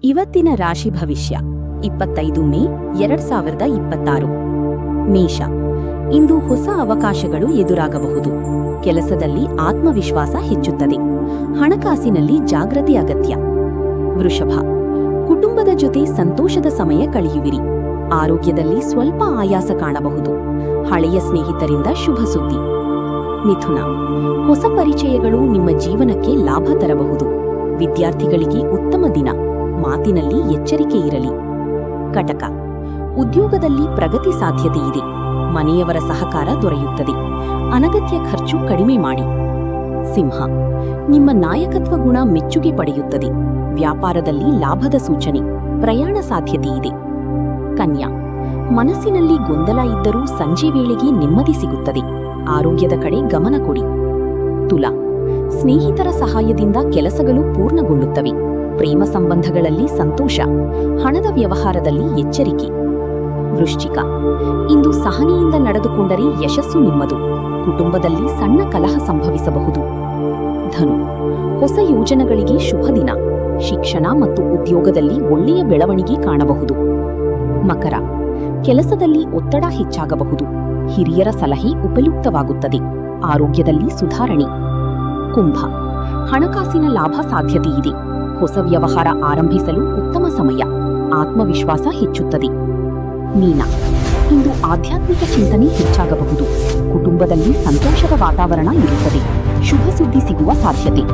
ಇವತ್ತಿನ ರಾಶಿ ಭವಿಷ್ಯ 25 ಮೇ 2026. ಮೇಷ. ಇಂದು ಹೊಸ ಅವಕಾಶಗಳು ಎದುರಾಗಬಹುದು. ಕೆಲಸದಲ್ಲಿ ಆತ್ಮವಿಶ್ವಾಸ ಹೆಚ್ಚುತ್ತದೆ. ಹಣಕಾಸಿನಲ್ಲಿ ಜಾಗೃತಿ ಅಗತ್ಯ. ವೃಷಭ. ಕುಟುಂಬದ ಜೊತೆ ಸಂತೋಷದ ಸಮಯ ಕಳೆಯುವಿರಿ. ಆರೋಗ್ಯದಲ್ಲಿ ಸ್ವಲ್ಪ ಆಯಾಸ ಕಾಣಬಹುದು. ಹಳೆಯ ಸ್ನೇಹಿತರಿಂದ ಶುಭ ಸುದ್ದಿ. ಮಿಥುನ. ಹೊಸ ಪರಿಚಯಗಳು ನಿಮ್ಮ ಜೀವನಕ್ಕೆ ಲಾಭ ತರಬಹುದು. ವಿದ್ಯಾರ್ಥಿಗಳಿಗೆ ಉತ್ತಮ ದಿನ. ಮಾತಿನಲ್ಲಿ ಎಚ್ಚರಿಕೆ ಇರಲಿ. ಕಟಕ. ಉದ್ಯೋಗದಲ್ಲಿ ಪ್ರಗತಿ ಸಾಧ್ಯತೆಯಿದೆ. ಮನೆಯವರ ಸಹಕಾರ ದೊರೆಯುತ್ತದೆ. ಅನಗತ್ಯ ಖರ್ಚು ಕಡಿಮೆ ಮಾಡಿ. ಸಿಂಹ. ನಿಮ್ಮ ನಾಯಕತ್ವ ಗುಣ ಮೆಚ್ಚುಗೆ ಪಡೆಯುತ್ತದೆ. ವ್ಯಾಪಾರದಲ್ಲಿ ಲಾಭದ ಸೂಚನೆ. ಪ್ರಯಾಣ ಸಾಧ್ಯತೆಯಿದೆ. ಕನ್ಯಾ. ಮನಸ್ಸಿನಲ್ಲಿ ಗೊಂದಲ ಇದ್ದರೂ ಸಂಜೆ ವೇಳೆಗೆ ನೆಮ್ಮದಿ ಸಿಗುತ್ತದೆ. ಆರೋಗ್ಯದ ಕಡೆ ಗಮನ ಕೊಡಿ. ತುಲಾ. ಸ್ನೇಹಿತರ ಸಹಾಯದಿಂದ ಕೆಲಸಗಳು ಪೂರ್ಣಗೊಳ್ಳುತ್ತವೆ. ಪ್ರೇಮ ಸಂಬಂಧಗಳಲ್ಲಿ ಸಂತೋಷ. ಹಣದ ವ್ಯವಹಾರದಲ್ಲಿ ಎಚ್ಚರಿಕೆ. ವೃಶ್ಚಿಕ. ಇಂದು ಸಹನೆಯಿಂದ ನಡೆದುಕೊಂಡರೆ ಯಶಸ್ಸು ನಿಮ್ಮದು. ಕುಟುಂಬದಲ್ಲಿ ಸಣ್ಣ ಕಲಹ ಸಂಭವಿಸಬಹುದು. ಧನು. ಹೊಸ ಯೋಜನೆಗಳಿಗೆ ಶುಭ ದಿನ. ಶಿಕ್ಷಣ ಮತ್ತು ಉದ್ಯೋಗದಲ್ಲಿ ಒಳ್ಳೆಯ ಬೆಳವಣಿಗೆ ಕಾಣಬಹುದು. ಮಕರ. ಕೆಲಸದಲ್ಲಿ ಒತ್ತಡ ಹೆಚ್ಚಾಗಬಹುದು. ಹಿರಿಯರ ಸಲಹೆ ಉಪಯುಕ್ತವಾಗುತ್ತದೆ. ಆರೋಗ್ಯದಲ್ಲಿ ಸುಧಾರಣೆ. ಕುಂಭ. ಹಣಕಾಸಿನ ಲಾಭ ಸಾಧ್ಯತೆಯಿದೆ. ಹೊಸ ವ್ಯವಹಾರ ಆರಂಭಿಸಲು ಉತ್ತಮ ಸಮಯ. ಆತ್ಮವಿಶ್ವಾಸ ಹೆಚ್ಚುತ್ತದೆ. ಮೀನ. ಇಂದು ಆಧ್ಯಾತ್ಮಿಕ ಚಿಂತನೆ ಹೆಚ್ಚಾಗಬಹುದು. ಕುಟುಂಬದಲ್ಲಿ ಸಂತೋಷದ ವಾತಾವರಣ ಇರುತ್ತದೆ. ಶುಭ ಸುದ್ದಿ ಸಿಗುವ ಸಾಧ್ಯತೆ.